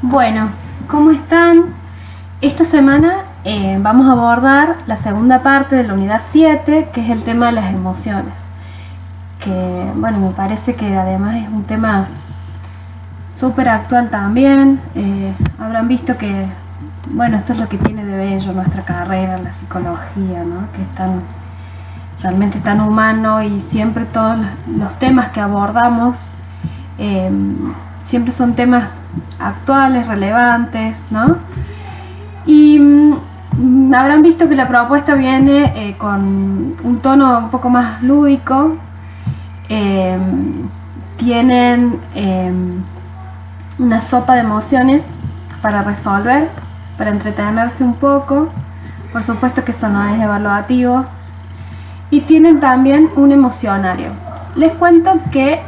Bueno, ¿cómo están? Esta semana vamos a abordar la segunda parte de la unidad 7, que es el tema de las emociones. Que, bueno, me parece que además es un tema súper actual también. Habrán visto que, bueno, esto es lo que tiene de bello nuestra carrera, la psicología, ¿no? Que es realmente tan humano, y siempre todos los temas que abordamos siempre son temas actuales, relevantes, ¿no? Y habrán visto que la propuesta viene con un tono un poco más lúdico. Tienen una sopa de emociones para resolver, para entretenerse un poco. Por supuesto que eso no es evaluativo. Y tienen también un emocionario. Les cuento que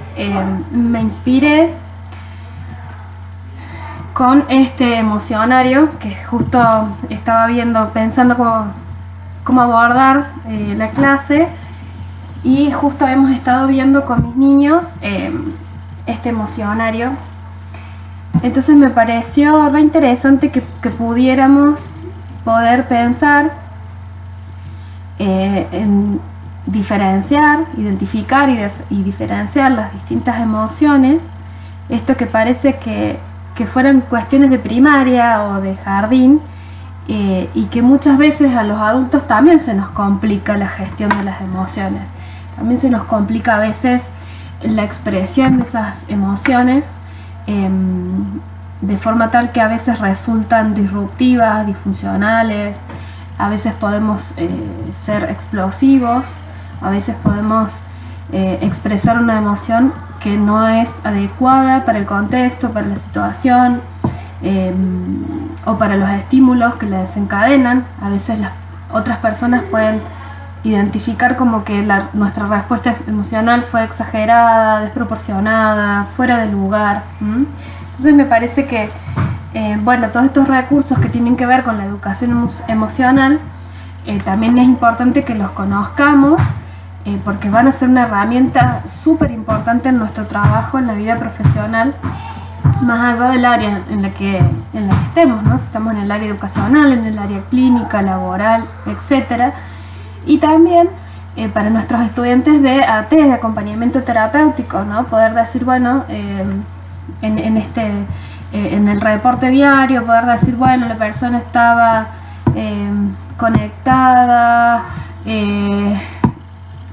me inspiré con este emocionario, que justo estaba pensando cómo abordar la clase, y justo hemos estado viendo con mis niños este emocionario. Entonces me pareció re interesante que pudiéramos pensar en diferenciar, identificar y diferenciar las distintas emociones. Esto que parece que fueran cuestiones de primaria o de jardín, y que muchas veces a los adultos también se nos complica la gestión de las emociones. También se nos complica a veces la expresión de esas emociones, de forma tal que a veces resultan disruptivas, disfuncionales. A veces podemos ser explosivos, a veces podemos expresar una emoción que no es adecuada para el contexto, para la situación, o para los estímulos que la desencadenan. A veces las otras personas pueden identificar como que nuestra respuesta emocional fue exagerada, desproporcionada, fuera de lugar. Entonces me parece que bueno, todos estos recursos que tienen que ver con la educación emocional, también es importante que los conozcamos, porque van a ser una herramienta súper importante en nuestro trabajo, en la vida profesional, más allá del área en la que estemos, ¿no? Si estamos en el área educacional, en el área clínica, laboral, etcétera. Y también para nuestros estudiantes de AT, de acompañamiento terapéutico, ¿no? Poder decir, bueno, en el reporte diario, poder decir, bueno, la persona estaba conectada,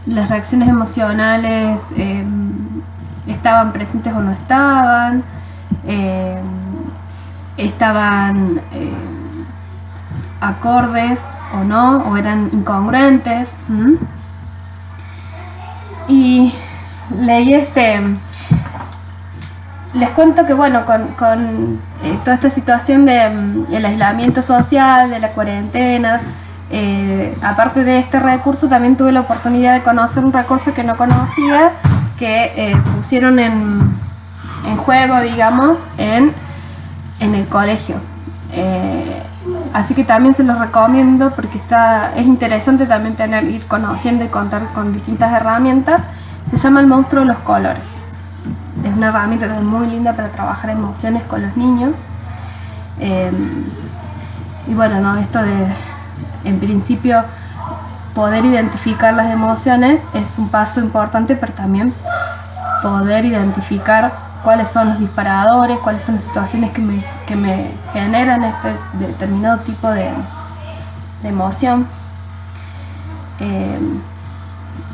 las reacciones emocionales estaban presentes o no estaban, estaban acordes o no, o eran incongruentes. Y leí les cuento que, bueno, con toda esta situación del aislamiento social, de la cuarentena, aparte de este recurso, también tuve la oportunidad de conocer un recurso que no conocía, que pusieron en juego, digamos, en el colegio. Así que también se los recomiendo, porque es interesante también ir conociendo y contar con distintas herramientas. Se llama El monstruo de los colores. Es una herramienta muy linda para trabajar emociones con los niños. Y bueno, ¿no? Esto de, en principio, poder identificar las emociones es un paso importante, pero también poder identificar cuáles son los disparadores, cuáles son las situaciones que me generan este determinado tipo de emoción.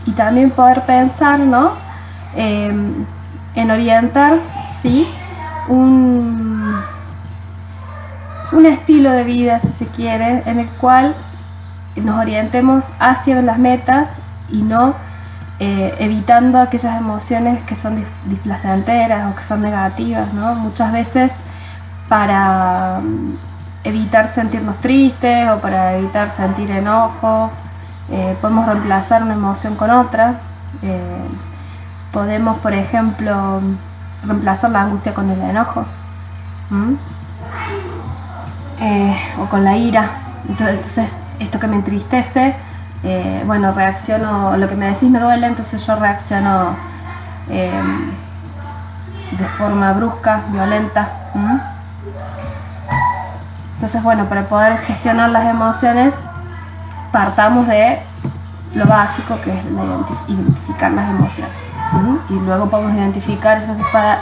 Y también poder pensar, ¿no? En orientar, ¿sí? un estilo de vida, si se quiere, en el cual nos orientemos hacia las metas y no evitando aquellas emociones que son displacenteras o que son negativas, ¿no? Muchas veces, para evitar sentirnos tristes o para evitar sentir enojo, podemos reemplazar una emoción con otra. Podemos, por ejemplo, reemplazar la angustia con el enojo, o con la ira. Entonces, esto que me entristece, bueno, reacciono, lo que me decís me duele, entonces yo reacciono de forma brusca, violenta. Entonces, bueno, para poder gestionar las emociones, partamos de lo básico, que es identificar las emociones. Y luego podemos identificar esos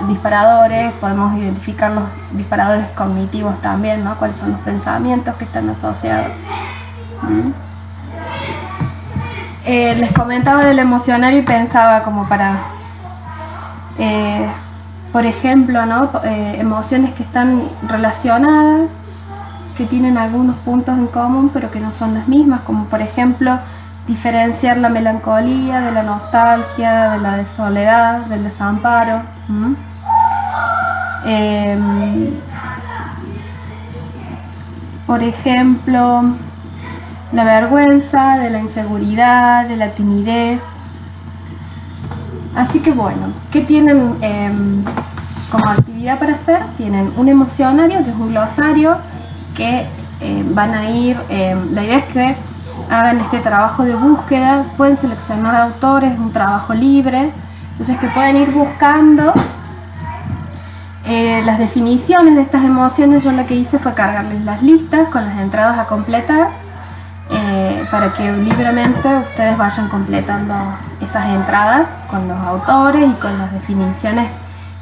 disparadores, podemos identificar los disparadores cognitivos también, ¿no? Cuáles son los pensamientos que están asociados. Les comentaba del emocionario y pensaba como para, por ejemplo, ¿no? Emociones que están relacionadas, que tienen algunos puntos en común pero que no son las mismas, como por ejemplo diferenciar la melancolía de la nostalgia, de la soledad, del desamparo. Por ejemplo, la vergüenza, de la inseguridad, de la timidez. Así que bueno, ¿qué tienen como actividad para hacer? Tienen un emocionario, que es un glosario, que van a ir, la idea es que hagan este trabajo de búsqueda, pueden seleccionar autores, es un trabajo libre, entonces que pueden ir buscando las definiciones de estas emociones. Yo lo que hice fue cargarles las listas con las entradas a completar, para que libremente ustedes vayan completando esas entradas con los autores y con las definiciones,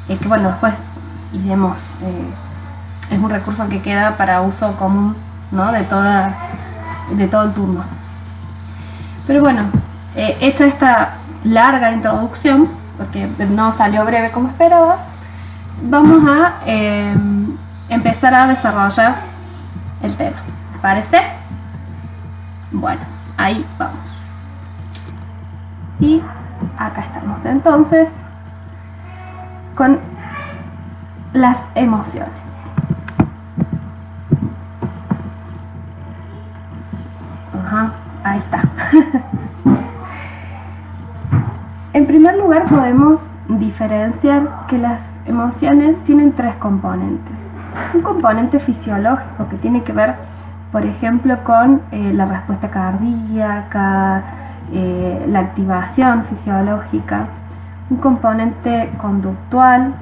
que bueno, después iremos, es un recurso que queda para uso común, ¿no? de todo el turno. Pero bueno, hecha esta larga introducción, porque no salió breve como esperaba, vamos a empezar a desarrollar el tema. ¿Te parece? Bueno, ahí vamos. Y acá estamos entonces con las emociones. Ahí está. En primer lugar, podemos diferenciar que las emociones tienen tres componentes. Un componente fisiológico que tiene que ver, por ejemplo, con la respuesta cardíaca, la activación fisiológica. Un componente conductual,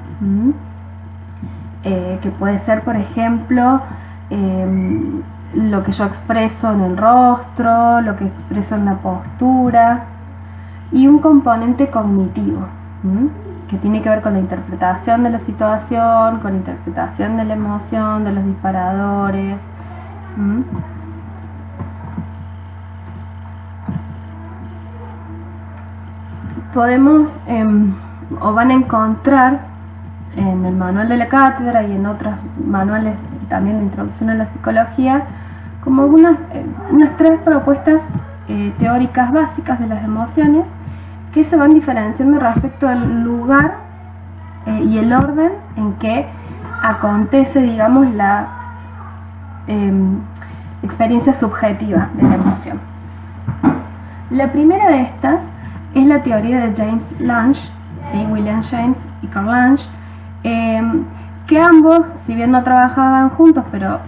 que puede ser, por ejemplo, lo que yo expreso en el rostro, lo que expreso en la postura, y un componente cognitivo, que tiene que ver con la interpretación de la situación, con la interpretación de la emoción, de los disparadores. Podemos, o van a encontrar en el manual de la cátedra y en otros manuales también de introducción a la psicología, como unas tres propuestas teóricas básicas de las emociones, que se van diferenciando respecto al lugar y el orden en que acontece, digamos, la experiencia subjetiva de la emoción. La primera de estas es la teoría de James Lange, ¿sí? William James y Carl Lange, que ambos, si bien no trabajaban juntos, pero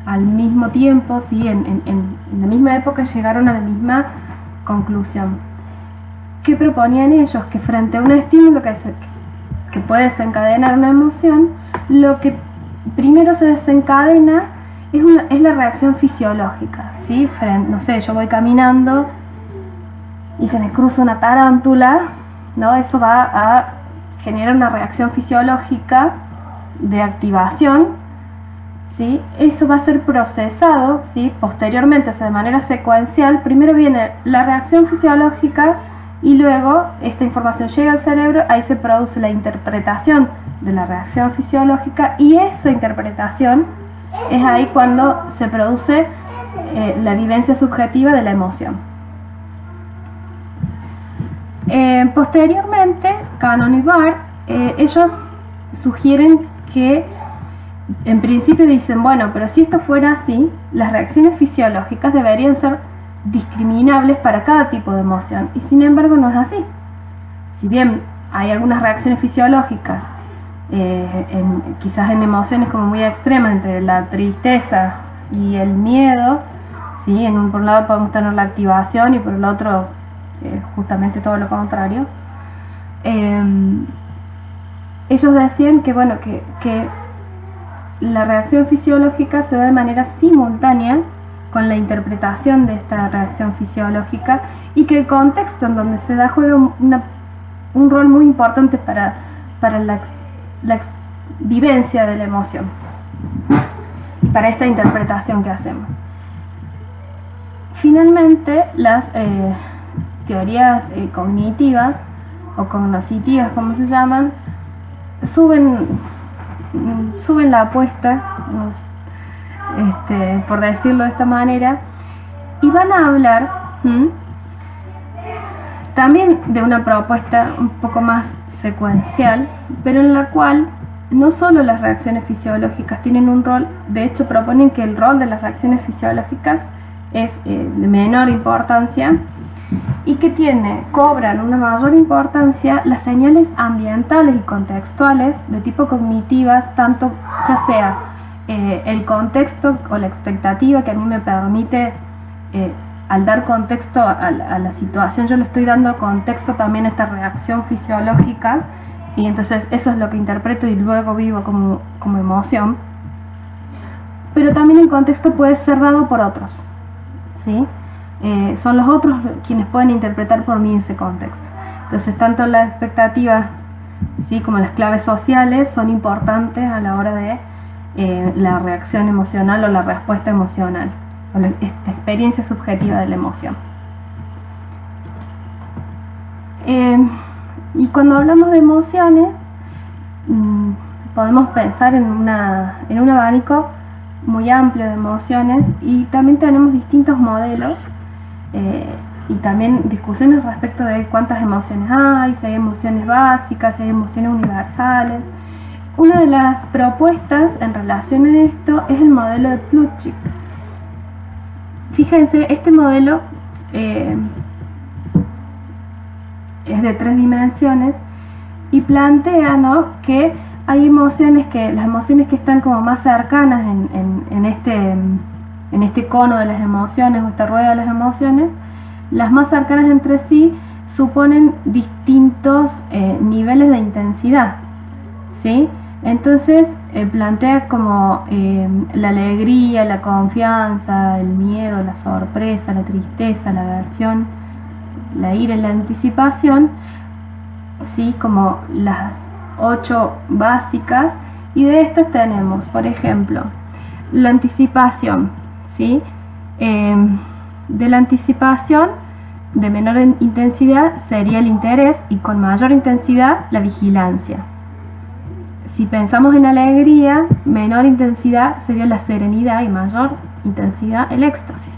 al mismo tiempo, ¿sí? en la misma época, llegaron a la misma conclusión. ¿Qué proponían ellos? Que frente a un estímulo que puede desencadenar una emoción, lo que primero se desencadena es la reacción fisiológica, ¿sí? No sé, yo voy caminando y se me cruza una tarántula, ¿no? Eso va a generar una reacción fisiológica de activación, ¿sí? Eso va a ser procesado, ¿sí? Posteriormente, o sea, de manera secuencial. Primero viene la reacción fisiológica y luego esta información llega al cerebro, ahí se produce la interpretación de la reacción fisiológica, y esa interpretación es ahí cuando se produce la vivencia subjetiva de la emoción. Posteriormente, Cannon y Barr, ellos sugieren que, en principio dicen, bueno, pero si esto fuera así, las reacciones fisiológicas deberían ser discriminables para cada tipo de emoción, y sin embargo no es así. Si bien hay algunas reacciones fisiológicas, quizás en emociones como muy extremas, entre la tristeza y el miedo, ¿sí? Por un lado podemos tener la activación y por el otro justamente todo lo contrario. Ellos decían que, bueno, que la reacción fisiológica se da de manera simultánea con la interpretación de esta reacción fisiológica, y que el contexto en donde se da juega un rol muy importante para la vivencia de la emoción y para esta interpretación que hacemos. Finalmente, las teorías cognitivas o cognoscitivas, como se llaman, suben la apuesta, por decirlo de esta manera, y van a hablar también de una propuesta un poco más secuencial, pero en la cual no solo las reacciones fisiológicas tienen un rol. De hecho, proponen que el rol de las reacciones fisiológicas es de menor importancia, y que cobran una mayor importancia las señales ambientales y contextuales de tipo cognitivas, tanto ya sea el contexto o la expectativa que a mí me permite, al dar contexto a la situación, yo le estoy dando contexto también a esta reacción fisiológica, y entonces eso es lo que interpreto y luego vivo como emoción. Pero también el contexto puede ser dado por otros, ¿sí? Son los otros quienes pueden interpretar por mí ese contexto. Entonces, tanto la expectativa, ¿sí?, como las claves sociales son importantes a la hora de la reacción emocional o la respuesta emocional, o esta experiencia subjetiva de la emoción. Y cuando hablamos de emociones, podemos pensar en un abanico muy amplio de emociones, y también tenemos distintos modelos y también discusiones respecto de cuántas emociones hay, si hay emociones básicas, si hay emociones universales. Una de las propuestas en relación a esto es el modelo de Plutchik. Fíjense, este modelo es de 3 dimensiones y plantea, ¿no?, que hay emociones las emociones que están como más cercanas en este cono de las emociones, o esta rueda de las emociones, las más cercanas entre sí suponen distintos niveles de intensidad, ¿sí? Entonces plantea como la alegría, la confianza, el miedo, la sorpresa, la tristeza, la aversión, la ira y la anticipación, ¿sí?, como las 8 básicas. Y de estas tenemos, por ejemplo, la anticipación, ¿sí? De la anticipación de menor intensidad sería el interés, y con mayor intensidad la vigilancia. Si pensamos en alegría, menor intensidad sería la serenidad y mayor intensidad el éxtasis.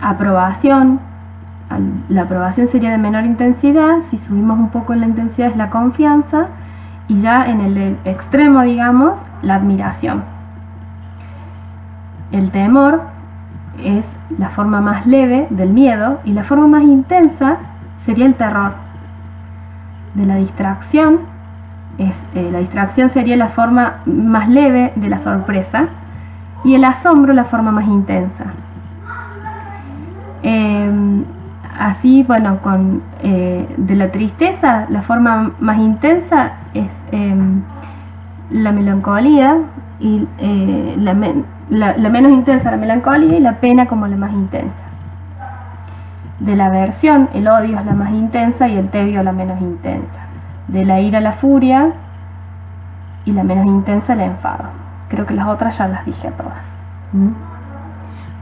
Aprobación. La aprobación sería de menor intensidad, si subimos un poco en la intensidad es la confianza, y ya en el extremo, digamos, la admiración. El temor es la forma más leve del miedo, y la forma más intensa sería el terror. De la distracción, la distracción sería la forma más leve de la sorpresa, y el asombro la forma más intensa. Así, bueno, de la tristeza, la forma más intensa es la melancolía, y la menos intensa la melancolía, y la pena como la más intensa. De la aversión, el odio es la más intensa y el tedio la menos intensa. De la ira, la furia, y la menos intensa, el enfado. Creo que las otras ya las dije todas.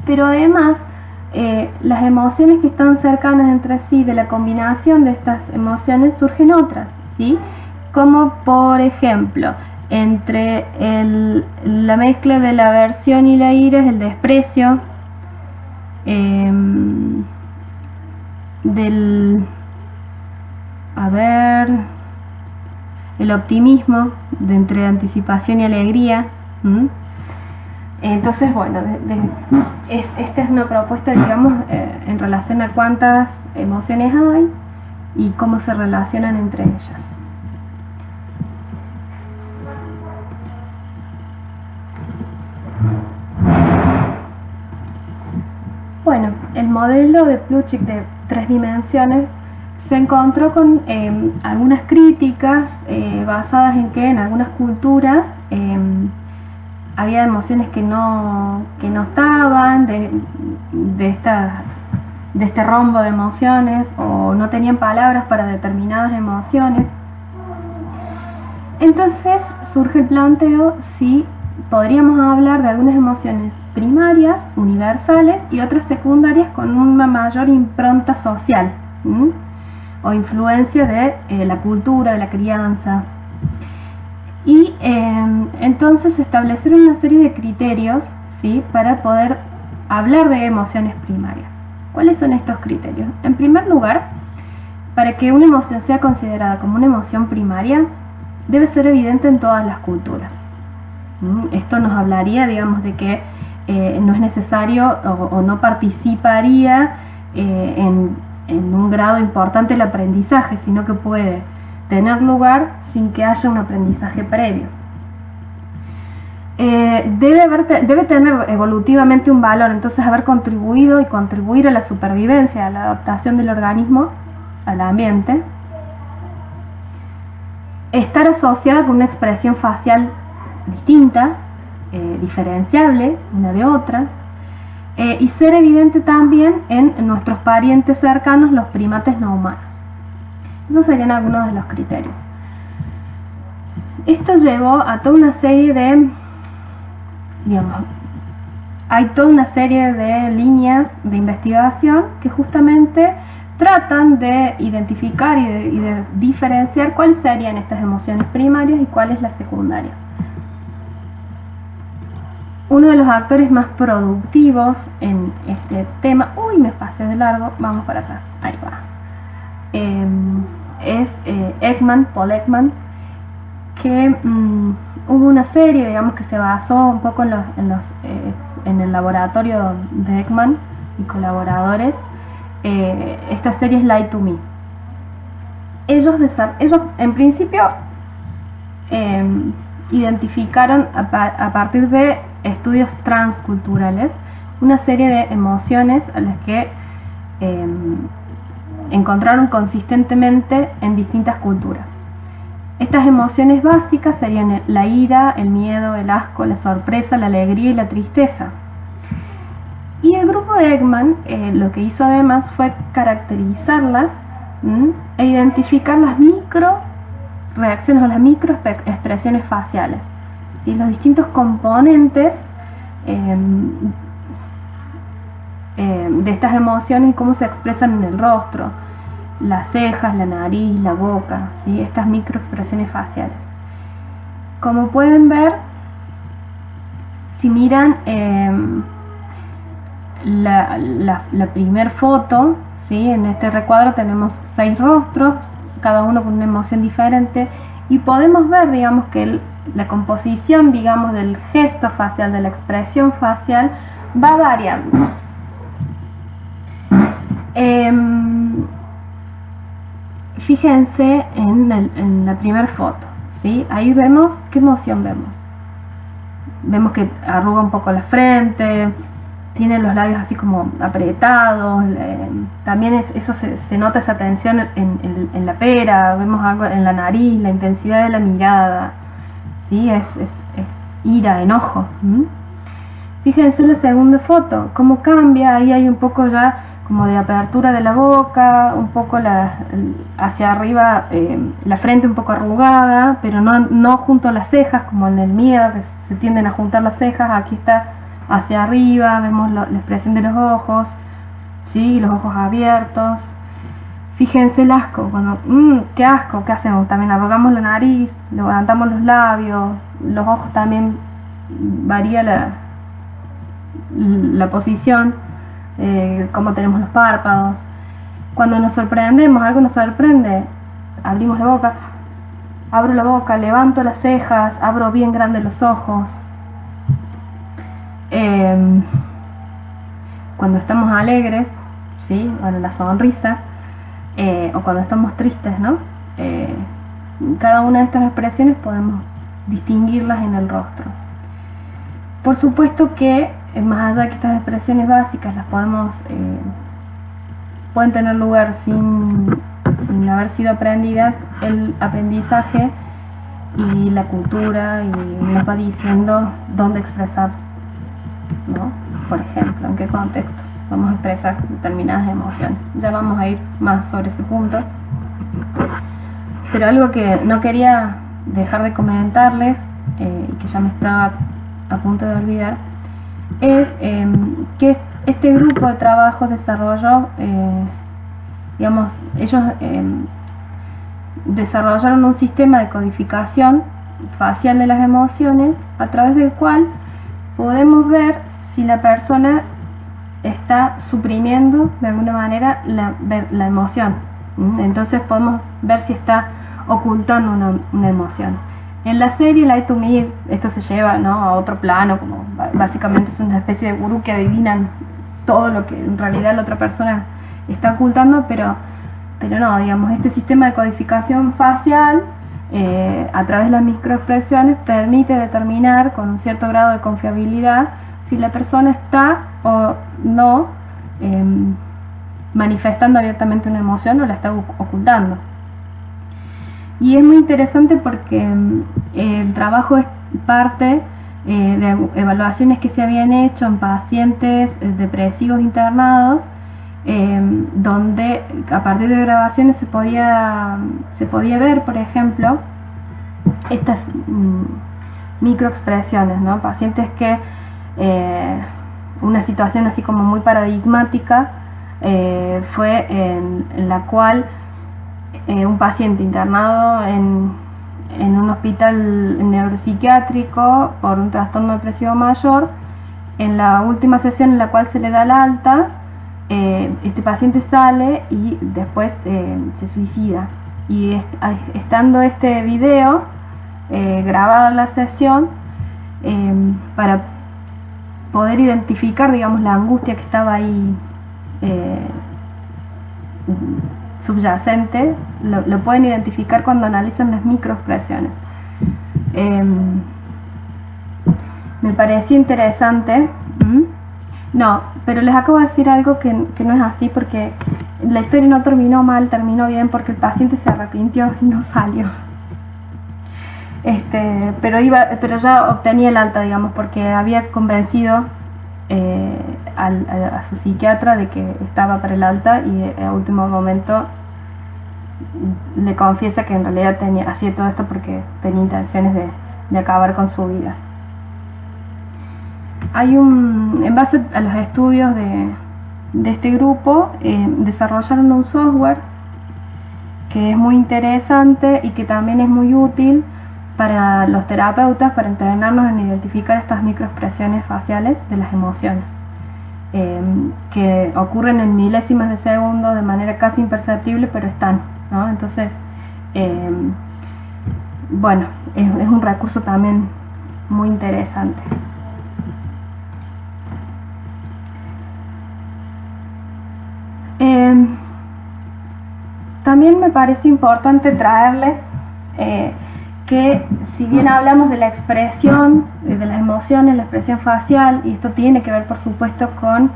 Pero además, las emociones que están cercanas entre sí, de la combinación de estas emociones surgen otras, ¿sí? Como por ejemplo, entre la mezcla de la aversión y la ira es el desprecio, el optimismo, de entre anticipación y alegría. Entonces, bueno, esta es una propuesta, digamos, en relación a cuántas emociones hay y cómo se relacionan entre ellas. Bueno, el modelo de Plutchik de 3 dimensiones se encontró con algunas críticas basadas en que en algunas culturas había emociones que no estaban de este rombo de emociones, o no tenían palabras para determinadas emociones. Entonces surge el planteo si podríamos hablar de algunas emociones primarias, universales, y otras secundarias con una mayor impronta social o influencia de la cultura, de la crianza. Y entonces establecer una serie de criterios, ¿sí?, para poder hablar de emociones primarias. ¿Cuáles son estos criterios? En primer lugar, para que una emoción sea considerada como una emoción primaria, debe ser evidente en todas las culturas. Esto nos hablaría, digamos, de que no es necesario o no participaría en un grado importante el aprendizaje, sino que puede tener lugar sin que haya un aprendizaje previo. Debe tener evolutivamente un valor, entonces haber contribuido y contribuir a la supervivencia, a la adaptación del organismo al ambiente. Estar asociada con una expresión facial distinta, diferenciable una de otra, y ser evidente también en nuestros parientes cercanos, los primates no humanos. Esos serían algunos de los criterios. Esto llevó a toda una serie de, hay toda una serie de líneas de investigación que justamente tratan de identificar y de diferenciar cuáles serían estas emociones primarias y cuáles las secundarias. Uno de los actores más productivos en este tema, me pasé de largo, vamos para atrás, ahí va, es Paul Ekman, que hubo una serie, digamos, que se basó un poco en el laboratorio de Ekman y colaboradores. Esta serie es Lie to Me. Ellos en principio identificaron a partir de estudios transculturales una serie de emociones a las que encontraron consistentemente en distintas culturas. Estas emociones básicas serían la ira, el miedo, el asco, la sorpresa, la alegría y la tristeza. Y el grupo de Ekman lo que hizo además fue caracterizarlas e identificar las micro reacciones o las micro expresiones faciales, ¿sí?, los distintos componentes de estas emociones y cómo se expresan en el rostro, las cejas, la nariz, la boca, ¿sí?, estas micro expresiones faciales. Como pueden ver, si miran la primer foto, ¿sí?, en este recuadro tenemos 6 rostros, cada uno con una emoción diferente, y podemos ver, digamos, que la composición, digamos, del gesto facial, de la expresión facial, va variando. Fíjense en la primera foto, ¿sí? Ahí vemos, ¿qué emoción vemos? Vemos que arruga un poco la frente, tiene los labios así como apretados, también eso se nota esa tensión en la pera, vemos algo en la nariz, la intensidad de la mirada, ¿sí? Es ira, enojo. Fíjense en la segunda foto, cómo cambia, ahí hay un poco ya como de apertura de la boca, un poco hacia arriba, la frente un poco arrugada, pero no junto a las cejas, como en el miedo, que se tienden a juntar las cejas. Aquí está hacia arriba, vemos la expresión de los ojos, ¿sí?, los ojos abiertos. Fíjense el asco, cuando, qué asco, ¿qué hacemos? También arrugamos la nariz, levantamos los labios, los ojos también varía la posición, cómo tenemos los párpados. Cuando nos sorprendemos, algo nos sorprende, abrimos la boca, abro la boca, levanto las cejas, abro bien grandes los ojos. Cuando estamos alegres, ¿sí?, bueno, la sonrisa, o cuando estamos tristes, ¿no? Cada una de estas expresiones podemos distinguirlas en el rostro. Por supuesto que más allá que estas expresiones básicas las pueden tener lugar sin sin haber sido aprendidas, el aprendizaje y la cultura y nos va diciendo dónde expresar, ¿no? Por ejemplo, en qué contextos vamos a expresar determinadas emociones. Ya vamos a ir más sobre ese punto. Pero algo que no quería dejar de comentarles, y que ya me estaba a punto de olvidar, es que este grupo de trabajo desarrolló, digamos, ellos desarrollaron un sistema de codificación facial de las emociones a través del cual podemos ver si la persona está suprimiendo de alguna manera la emoción. Entonces podemos ver si está ocultando una emoción. En la serie Lie to Me, esto se lleva, ¿no?, a otro plano, como básicamente es una especie de gurú que adivinan todo lo que en realidad la otra persona está ocultando, pero no, digamos, este sistema de codificación facial a través de las microexpresiones permite determinar con un cierto grado de confiabilidad si la persona está o no manifestando abiertamente una emoción o la está ocultando. Y es muy interesante porque el trabajo es parte de evaluaciones que se habían hecho en pacientes depresivos internados, donde a partir de grabaciones se podía ver, por ejemplo, estas microexpresiones, ¿no? Pacientes que una situación así como muy paradigmática fue en la cual un paciente internado en un hospital neuropsiquiátrico por un trastorno depresivo mayor, en la última sesión en la cual se le da el alta, este paciente sale y después se suicida. Y estando este video grabado en la sesión, para poder identificar, digamos, la angustia que estaba ahí subyacente, lo pueden identificar cuando analizan las microexpresiones. Me pareció interesante. No, pero les acabo de decir algo que no es así, porque la historia no terminó mal, terminó bien, porque el paciente se arrepintió y no salió. Pero ya obtenía el alta, digamos, porque había convencido a su psiquiatra de que estaba para el alta, y a último momento le confiesa que en realidad hacía todo esto porque tenía intenciones de acabar con su vida. En base a los estudios de este grupo, desarrollaron un software que es muy interesante y que también es muy útil para los terapeutas, para entrenarnos en identificar estas microexpresiones faciales de las emociones, que ocurren en milésimas de segundo de manera casi imperceptible, pero están, ¿no? Entonces, bueno, es un recurso también muy interesante. También me parece importante traerles que, si bien hablamos de la expresión de las emociones, la expresión facial, y esto tiene que ver por supuesto con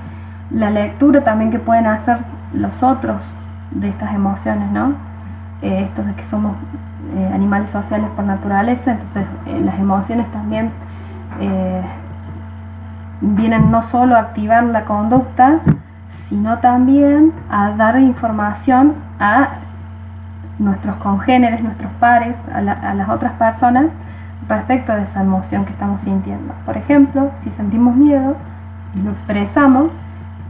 la lectura también que pueden hacer los otros de estas emociones, ¿no? Esto de que somos animales sociales por naturaleza, entonces las emociones también vienen no solo a activar la conducta, sino también a dar información a nuestros congéneres, nuestros pares, a las otras personas respecto de esa emoción que estamos sintiendo. Por ejemplo, si sentimos miedo y lo expresamos,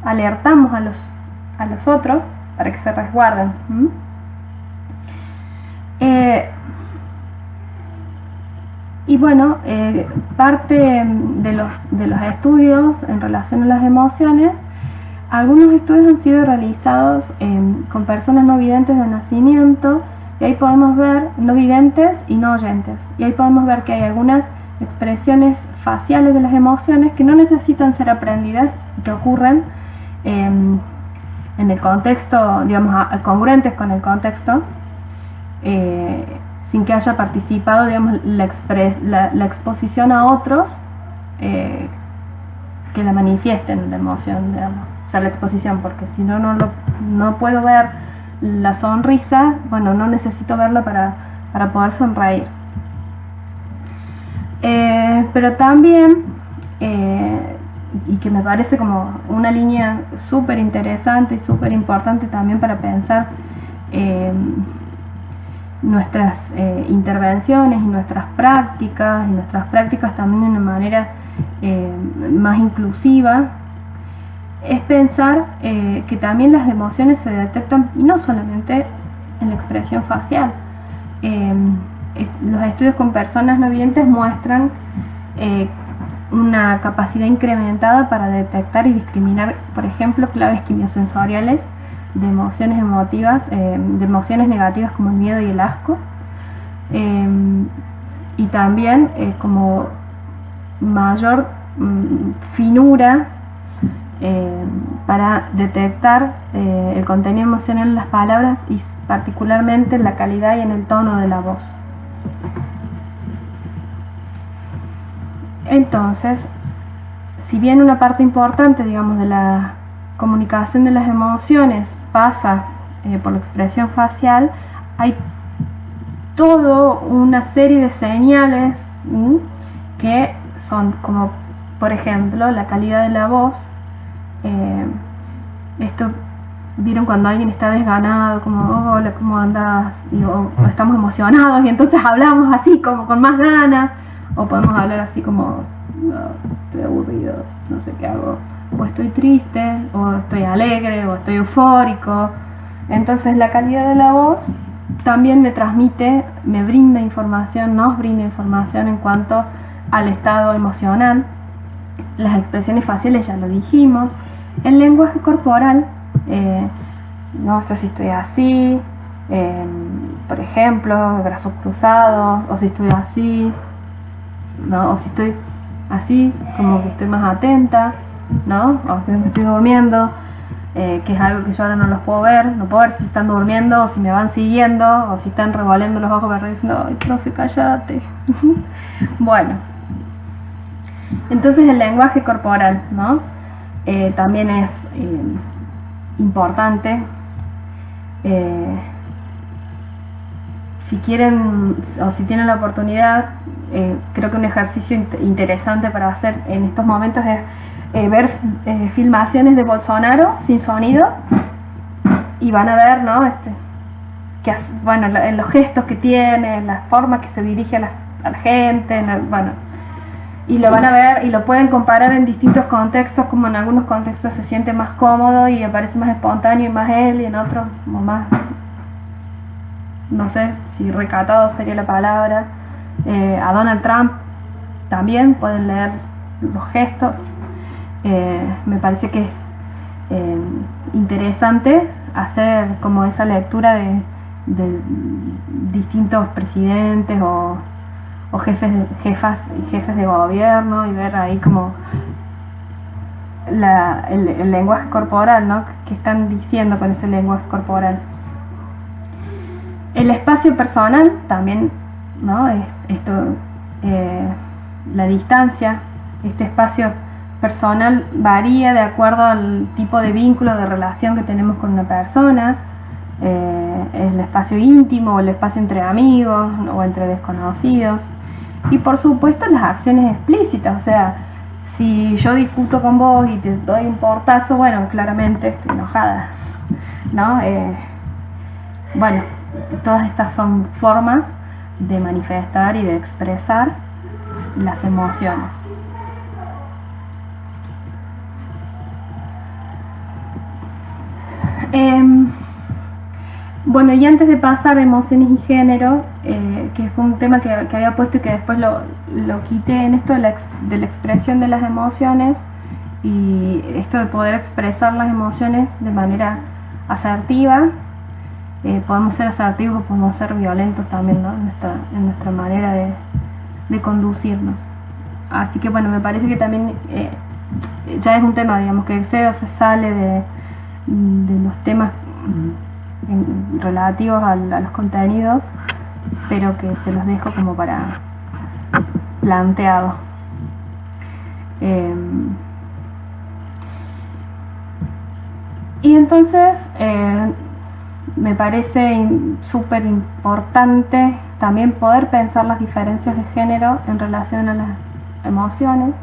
alertamos a los otros para que se resguarden. Y bueno, parte de los estudios en relación a las emociones, algunos estudios han sido realizados con personas no videntes de nacimiento, y ahí podemos ver, no videntes y no oyentes, y ahí podemos ver que hay algunas expresiones faciales de las emociones que no necesitan ser aprendidas, que ocurren en el contexto, digamos, congruentes con el contexto, sin que haya participado, digamos, la exposición a otros que la manifiesten la emoción, digamos. O sea, la exposición, porque si no puedo ver la sonrisa, bueno, no necesito verla para poder sonreír. Pero también, y que me parece como una línea súper interesante y súper importante también para pensar nuestras intervenciones y nuestras prácticas también de una manera más inclusiva, es pensar que también las emociones se detectan, y no solamente en la expresión facial. Los estudios con personas no videntes muestran una capacidad incrementada para detectar y discriminar, por ejemplo, claves quimiosensoriales de emociones emotivas, de emociones negativas como el miedo y el asco, y también como mayor finura para detectar el contenido emocional en las palabras y particularmente en la calidad y en el tono de la voz. Entonces, si bien una parte importante, digamos, de la comunicación de las emociones pasa por la expresión facial, hay toda una serie de señales que son como, por ejemplo, la calidad de la voz. Esto, vieron cuando alguien está desganado, como hola, ¿cómo andas? O estamos emocionados y entonces hablamos así como con más ganas, o podemos hablar así como no, estoy aburrido, no sé qué hago, o estoy triste, o estoy alegre, o estoy eufórico. Entonces la calidad de la voz también me brinda información, nos brinda información en cuanto al estado emocional. Las expresiones faciales ya lo dijimos. El lenguaje corporal, no, esto si estoy así, por ejemplo, brazos cruzados, o si estoy así, ¿no? O si estoy así, como que estoy más atenta, ¿no? O que me estoy durmiendo, que es algo que yo ahora no los puedo ver, no puedo ver si están durmiendo, o si me van siguiendo, o si están revolviendo los ojos para diciendo, ay, profe, cállate. Bueno, entonces el lenguaje corporal, ¿no? También es importante. Si quieren o si tienen la oportunidad, creo que un ejercicio interesante para hacer en estos momentos es ver filmaciones de Bolsonaro sin sonido, y van a ver, ¿no? Bueno, los gestos que tiene, la forma que se dirige a la gente, bueno, y lo van a ver y lo pueden comparar en distintos contextos, como en algunos contextos se siente más cómodo y aparece más espontáneo y más él, y en otros como más, no sé si recatado sería la palabra. A Donald Trump también pueden leer los gestos. Me parece que es interesante hacer como esa lectura de distintos presidentes o jefes de gobierno, y ver ahí como el lenguaje corporal, ¿no? ¿Qué están diciendo con ese lenguaje corporal? El espacio personal también, ¿no? La distancia, este espacio personal varía de acuerdo al tipo de vínculo, de relación que tenemos con una persona. El espacio íntimo, o el espacio entre amigos o entre desconocidos. Y por supuesto las acciones explícitas, o sea, si yo discuto con vos y te doy un portazo, bueno, claramente estoy enojada, ¿no? Bueno, todas estas son formas de manifestar y de expresar las emociones. Bueno, y antes de pasar a emociones y género, que fue un tema que había puesto y que después lo quité en esto de la expresión de las emociones, y esto de poder expresar las emociones de manera asertiva. Podemos ser asertivos o podemos ser violentos también, ¿no? en nuestra manera de conducirnos. Así que bueno, me parece que también ya es un tema, digamos, que excede o se sale de los temas relativos a los contenidos, pero que se los dejo como para planteado. Y entonces Me parece súper importante también poder pensar las diferencias de género en relación a las emociones,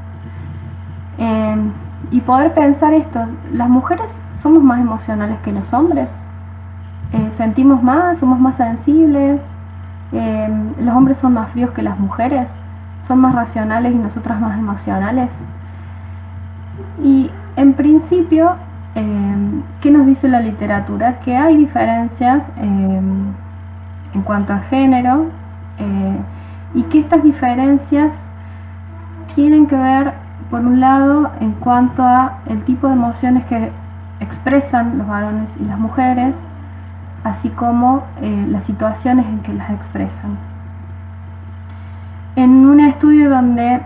y poder pensar esto: las mujeres somos más emocionales que los hombres, sentimos más, somos más sensibles, los hombres son más fríos que las mujeres, son más racionales y nosotras más emocionales. Y en principio, ¿qué nos dice la literatura? Que hay diferencias en cuanto a género, y que estas diferencias tienen que ver, por un lado, en cuanto a el tipo de emociones que expresan los varones y las mujeres, así como las situaciones en que las expresan. En un estudio donde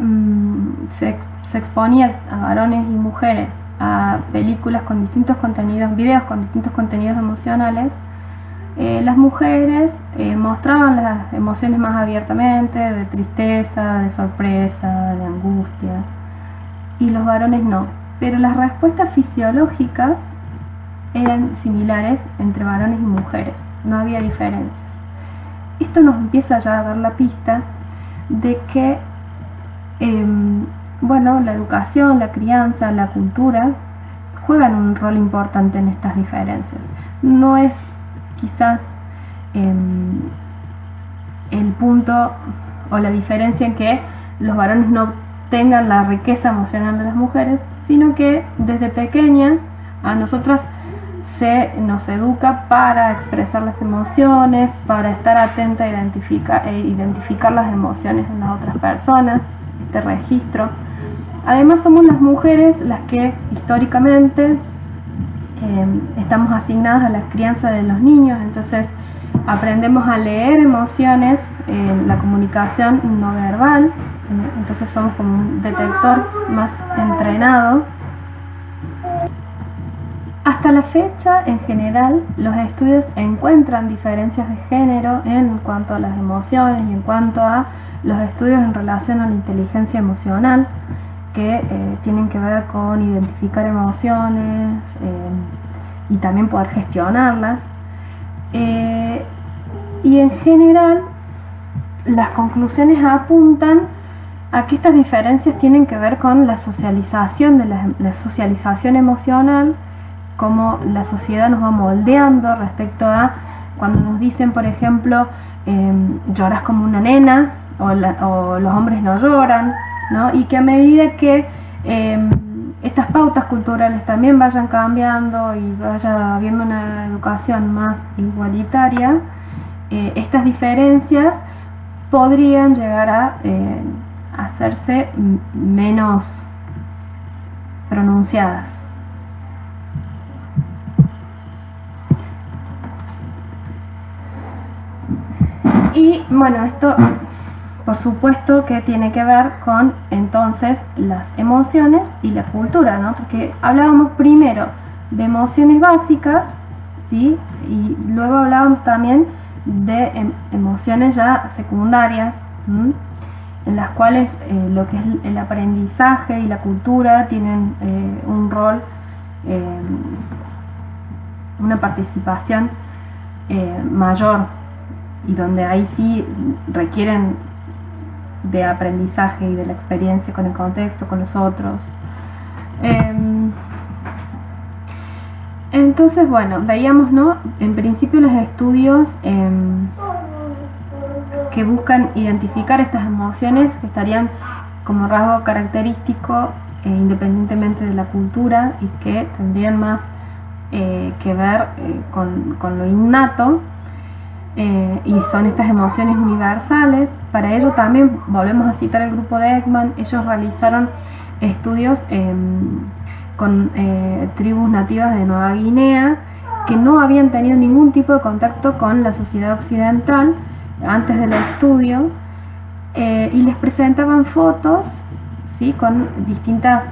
se exponía a varones y mujeres a películas con distintos contenidos, videos con distintos contenidos emocionales, las mujeres mostraban las emociones más abiertamente, de tristeza, de sorpresa, de angustia, y los varones no. Pero las respuestas fisiológicas eran similares entre varones y mujeres, no había diferencias. Esto nos empieza ya a dar la pista de que la educación, la crianza, la cultura juegan un rol importante en estas diferencias. No es quizás el punto o la diferencia en que los varones no tengan la riqueza emocional de las mujeres, sino que desde pequeñas a nosotras se nos educa para expresar las emociones, para estar atenta a identificar las emociones en las otras personas, este registro. Además, somos las mujeres las que históricamente estamos asignadas a la crianza de los niños, entonces aprendemos a leer emociones en la comunicación no verbal, entonces somos como un detector más entrenado. Hasta la fecha, en general, los estudios encuentran diferencias de género en cuanto a las emociones y en cuanto a los estudios en relación a la inteligencia emocional, que tienen que ver con identificar emociones y también poder gestionarlas. Y en general, las conclusiones apuntan a que estas diferencias tienen que ver con la socialización, la socialización emocional, cómo la sociedad nos va moldeando respecto a cuando nos dicen, por ejemplo, lloras como una nena, o los hombres no lloran, ¿no? Y que a medida que estas pautas culturales también vayan cambiando y vaya habiendo una educación más igualitaria, estas diferencias podrían llegar a hacerse menos pronunciadas. Y bueno, esto por supuesto que tiene que ver con entonces las emociones y la cultura, ¿no? Porque hablábamos primero de emociones básicas, ¿sí? Y luego hablábamos también de emociones ya secundarias, ¿sí? En las cuales lo que es el aprendizaje y la cultura tienen un rol, una participación mayor, y donde ahí sí requieren de aprendizaje y de la experiencia con el contexto, con los otros. Entonces, bueno, veíamos, ¿no? En principio los estudios que buscan identificar estas emociones que estarían como rasgo característico independientemente de la cultura, y que tendrían más que ver con lo innato. Y son estas emociones universales. Para ello también volvemos a citar el grupo de Ekman. Ellos realizaron estudios con tribus nativas de Nueva Guinea que no habían tenido ningún tipo de contacto con la sociedad occidental antes del estudio, y les presentaban fotos, ¿sí? Con distintas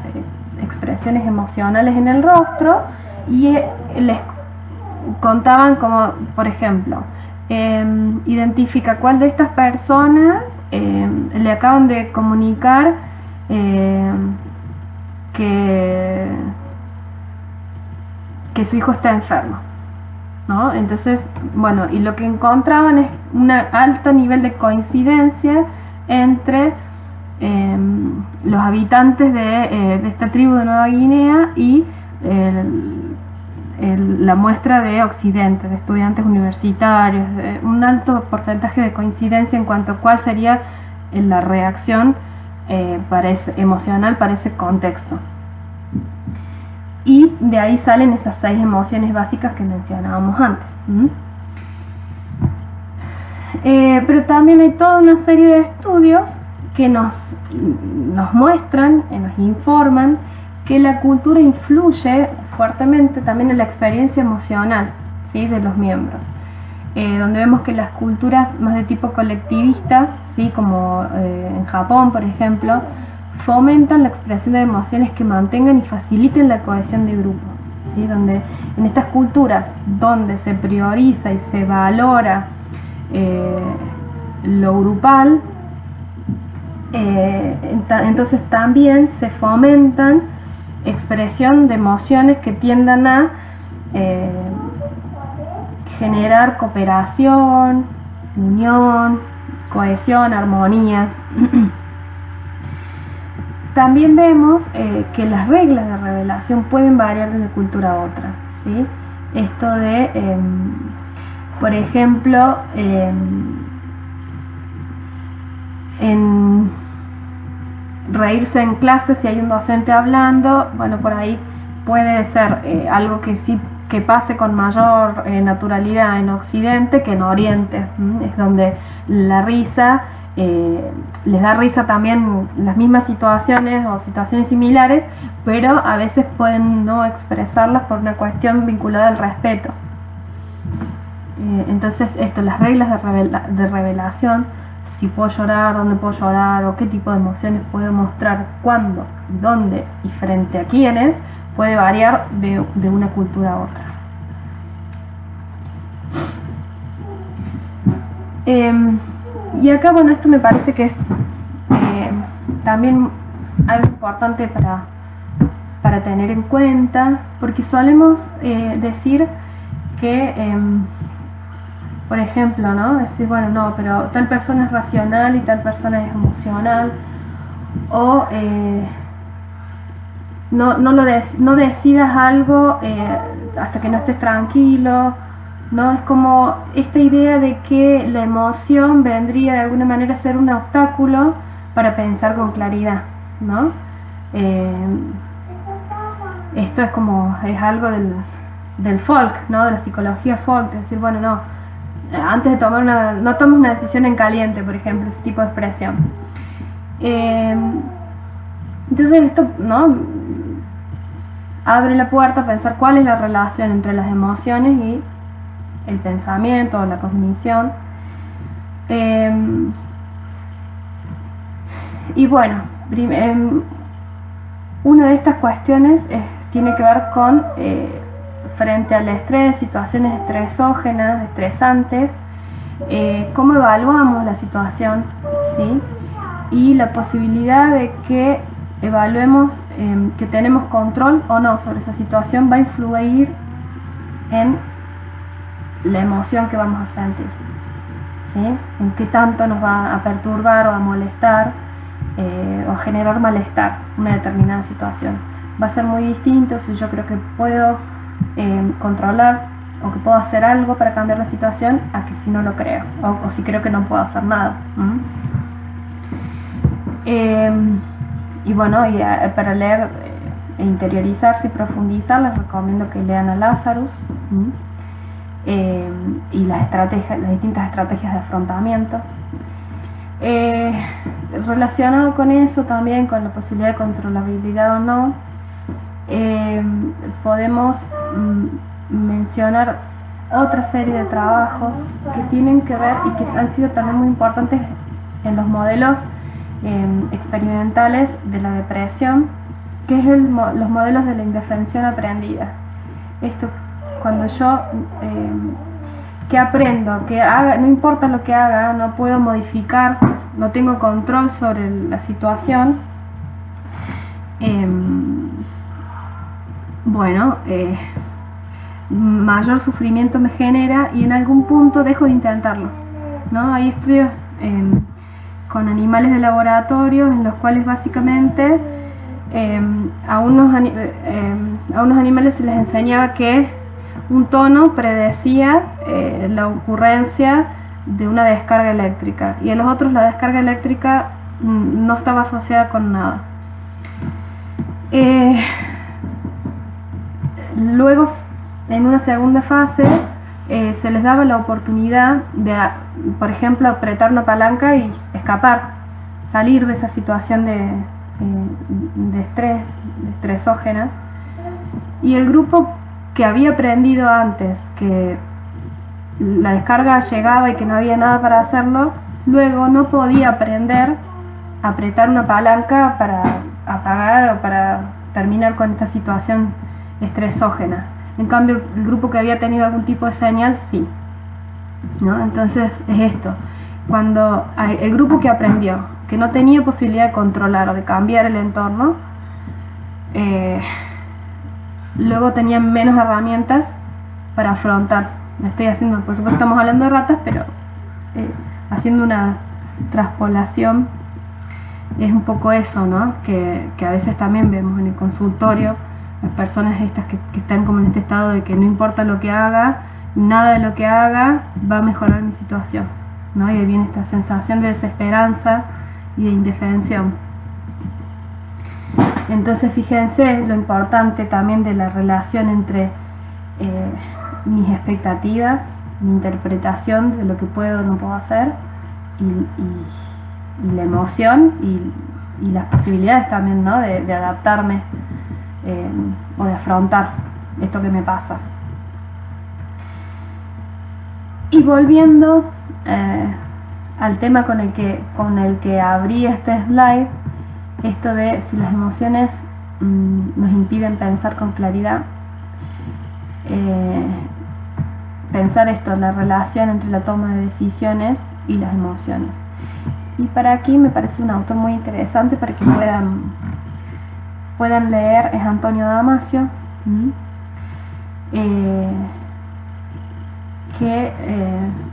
expresiones emocionales en el rostro, y les contaban como, por ejemplo, identifica cuál de estas personas le acaban de comunicar que su hijo está enfermo, ¿no? Entonces, bueno, y lo que encontraban es un alto nivel de coincidencia entre los habitantes de esta tribu de Nueva Guinea y la muestra de Occidente, de estudiantes universitarios, un alto porcentaje de coincidencia en cuanto a cuál sería la reacción emocional para ese contexto. Y de ahí salen esas 6 emociones básicas que mencionábamos antes. Pero también hay toda una serie de estudios que nos muestran, nos informan que la cultura influye fuertemente también en la experiencia emocional, ¿sí?, de los miembros. Donde vemos que las culturas más de tipo colectivistas, ¿sí?, como en Japón, por ejemplo, fomentan la expresión de emociones que mantengan y faciliten la cohesión de grupo, ¿sí?, donde en estas culturas donde se prioriza y se valora lo grupal, entonces también se fomentan expresión de emociones que tiendan a generar cooperación, unión, cohesión, armonía. También vemos que las reglas de revelación pueden variar de una cultura a otra, ¿sí? Esto de, por ejemplo, en reírse en clase si hay un docente hablando, bueno, por ahí puede ser algo que sí que pase con mayor naturalidad en Occidente que en Oriente. Es donde la risa les da risa también las mismas situaciones o situaciones similares, pero a veces pueden no expresarlas por una cuestión vinculada al respeto. Entonces las reglas de revelación, si puedo llorar, dónde puedo llorar, o qué tipo de emociones puedo mostrar, cuándo, dónde y frente a quiénes, puede variar de una cultura a otra. Y acá, bueno, esto me parece que es también algo importante para tener en cuenta, porque solemos decir que por ejemplo, ¿no? Decir, bueno, no, pero tal persona es racional y tal persona es emocional, o no decidas algo hasta que no estés tranquilo, ¿no? Es como esta idea de que la emoción vendría de alguna manera a ser un obstáculo para pensar con claridad, ¿no? Esto es algo del folk, ¿no? De la psicología folk, es decir, bueno, no, antes de tomar no tomes una decisión en caliente, por ejemplo, ese tipo de expresión. Entonces esto, ¿no?, abre la puerta a pensar cuál es la relación entre las emociones y el pensamiento o la cognición. Y bueno, una de estas cuestiones tiene que ver con frente al estrés, situaciones estresógenas, estresantes, cómo evaluamos la situación, ¿sí?, y la posibilidad de que evaluemos que tenemos control o no sobre esa situación va a influir en la emoción que vamos a sentir, ¿sí?, en qué tanto nos va a perturbar o a molestar o a generar malestar una determinada situación. Va a ser muy distinto si yo creo que puedo controlar o que puedo hacer algo para cambiar la situación a que si no lo creo o si creo que no puedo hacer nada. Y bueno, para leer e interiorizarse y profundizar, les recomiendo que lean a Lazarus y las distintas estrategias de afrontamiento. Relacionado con eso también, con la posibilidad de controlabilidad o no, podemos mencionar otra serie de trabajos que tienen que ver y que han sido también muy importantes en los modelos experimentales de la depresión, que es los modelos de la indefensión aprendida. Esto, cuando yo que aprendo, que haga, no importa lo que haga, no puedo modificar, no tengo control sobre la situación, mayor sufrimiento me genera y en algún punto dejo de intentarlo, ¿no? Hay estudios con animales de laboratorio en los cuales básicamente a unos animales se les enseñaba que un tono predecía la ocurrencia de una descarga eléctrica y a los otros la descarga eléctrica no estaba asociada con nada. Luego, en una segunda fase, se les daba la oportunidad de, por ejemplo, apretar una palanca y escapar, salir de esa situación de estrés, de estresógena. Y el grupo que había aprendido antes que la descarga llegaba y que no había nada para hacerlo, luego no podía aprender a apretar una palanca para apagar o para terminar con esta situación estresógena. En cambio, el grupo que había tenido algún tipo de señal, sí, ¿no? Entonces es esto, cuando el grupo que aprendió, que no tenía posibilidad de controlar o de cambiar el entorno, luego tenían menos herramientas para afrontar. Estoy haciendo, por supuesto estamos hablando de ratas, pero haciendo una traspolación es un poco eso, ¿no? Que a veces también vemos en el consultorio las personas estas que están como en este estado de que no importa lo que haga, nada de lo que haga va a mejorar mi situación, ¿no? Y ahí viene esta sensación de desesperanza y de indefensión. Entonces fíjense lo importante también de la relación entre mis expectativas, mi interpretación de lo que puedo o no puedo hacer y la emoción y las posibilidades también, ¿no? de adaptarme o de afrontar esto que me pasa. Y volviendo al tema con el que abrí este slide, esto de si las emociones nos impiden pensar con claridad, pensar esto, la relación entre la toma de decisiones y las emociones. Y para aquí me parece un autor muy interesante para que puedan leer, es Antonio Damasio,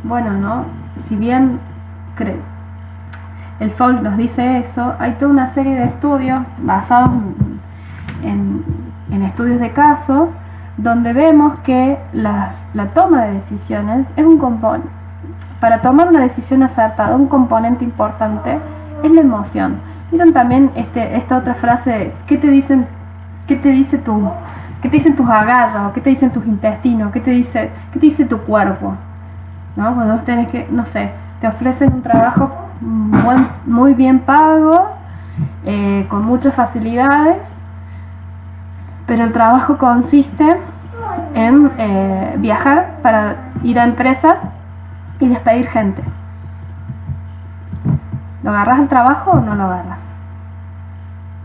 bueno, ¿no? Si bien el folk nos dice eso, hay toda una serie de estudios basados en estudios de casos donde vemos que la toma de decisiones es un componente. Para tomar una decisión acertada, un componente importante es la emoción. Vieron también esta otra frase, ¿qué te dicen tus agallas? ¿Qué te dicen tus intestinos? ¿Qué te dice tu cuerpo? ¿No? Cuando vos tenés que, no sé, te ofrecen un trabajo muy bien pago, con muchas facilidades, pero el trabajo consiste en viajar para ir a empresas y despedir gente. ¿Lo agarras al trabajo o no lo agarras?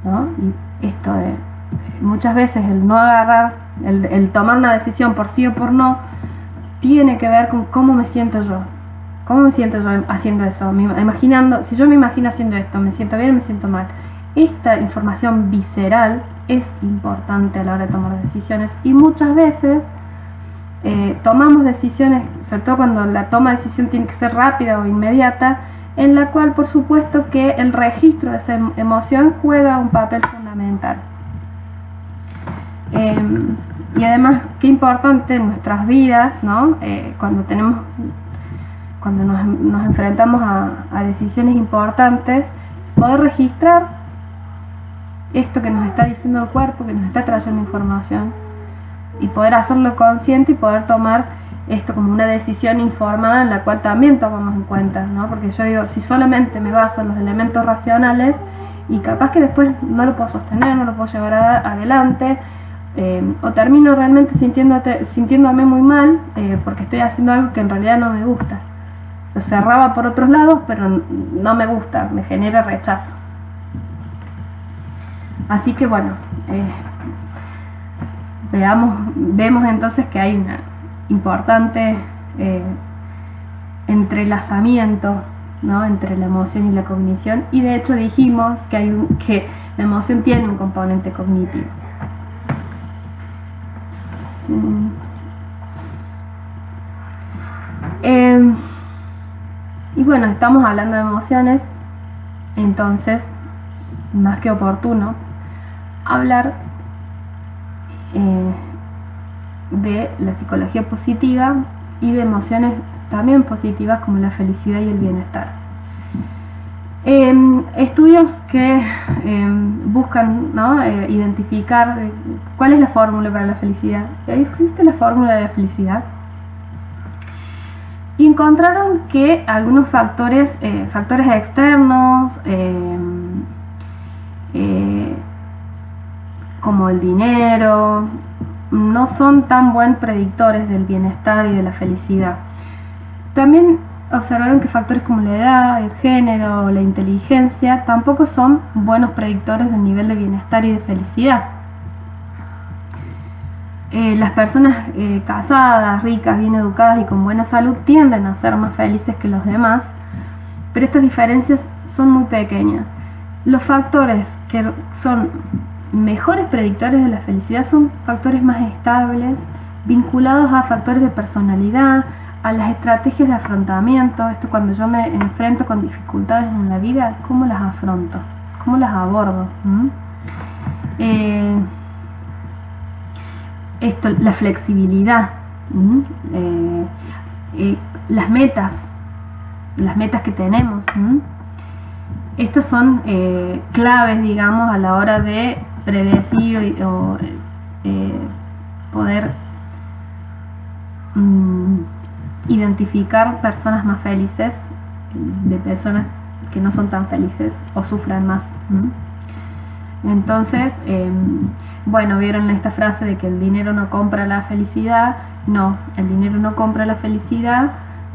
¿No? Y esto de muchas veces el no agarrar, el tomar una decisión por sí o por no, tiene que ver con cómo me siento yo. ¿Cómo me siento yo haciendo eso? Si yo me imagino haciendo esto, ¿me siento bien o me siento mal? Esta información visceral es importante a la hora de tomar decisiones y muchas veces tomamos decisiones, sobre todo cuando la toma de decisión tiene que ser rápida o inmediata, en la cual por supuesto que el registro de esa emoción juega un papel fundamental. Y además, qué importante en nuestras vidas, ¿no? Cuando nos enfrentamos a decisiones importantes, poder registrar esto que nos está diciendo el cuerpo, que nos está trayendo información, y poder hacerlo consciente y poder tomar esto como una decisión informada en la cual también tomamos en cuenta, ¿no? Porque yo digo, si solamente me baso en los elementos racionales y capaz que después no lo puedo sostener, no lo puedo llevar adelante, o termino realmente sintiéndome muy mal porque estoy haciendo algo que en realidad no me gusta. Yo cerraba por otros lados, pero no me gusta, me genera rechazo. Así que bueno, vemos entonces que hay una importante entrelazamiento, ¿no? Entre la emoción y la cognición, y de hecho dijimos que la emoción tiene un componente cognitivo. bueno, estamos hablando de emociones, entonces, más que oportuno, hablar de la psicología positiva y de emociones también positivas como la felicidad y el bienestar. Estudios que buscan, ¿no?, identificar cuál es la fórmula para la felicidad. ¿Existe la fórmula de la felicidad? Y encontraron que algunos factores externos, como el dinero, no son tan buenos predictores del bienestar y de la felicidad. También observaron que factores como la edad, el género, la inteligencia tampoco son buenos predictores del nivel de bienestar y de felicidad. Las personas casadas, ricas, bien educadas y con buena salud tienden a ser más felices que los demás, pero estas diferencias son muy pequeñas. Los factores que son mejores predictores de la felicidad son factores más estables, vinculados a factores de personalidad, a las estrategias de afrontamiento. Esto, cuando yo me enfrento con dificultades en la vida, ¿cómo las afronto? ¿Cómo las abordo? La flexibilidad, las metas que tenemos. Estas son claves, digamos, a la hora de predecir o poder identificar personas más felices de personas que no son tan felices o sufran más. Entonces, bueno, vieron esta frase de que el dinero no compra la felicidad. No, el dinero no compra la felicidad,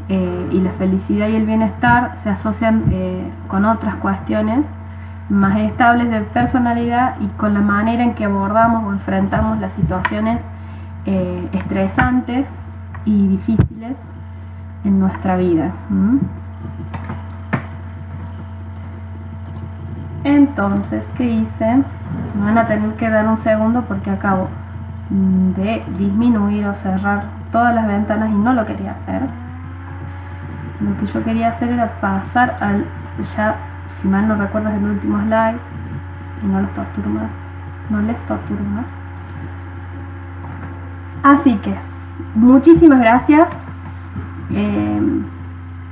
y la felicidad y el bienestar se asocian con otras cuestiones más estables de personalidad y con la manera en que abordamos o enfrentamos las situaciones estresantes y difíciles en nuestra vida. Entonces, ¿qué hice? Me van a tener que dar un segundo porque acabo de disminuir o cerrar todas las ventanas y no lo quería hacer. Lo que yo quería hacer era pasar al, ya, si mal no recuerdo, es el último slide y no los torturo más, no les torturo más. Así que muchísimas gracias.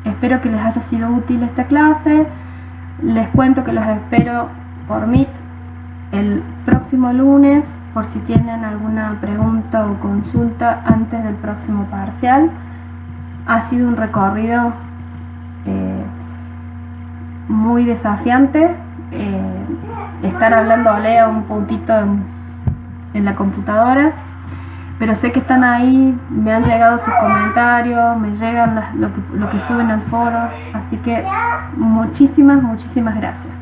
Espero que les haya sido útil esta clase. Les cuento que los espero por Meet el próximo lunes, por si tienen alguna pregunta o consulta antes del próximo parcial. Ha sido un recorrido muy desafiante, estar hablándole a un puntito en la computadora, pero sé que están ahí, me han llegado sus comentarios, me llegan lo que suben al foro, así que muchísimas gracias.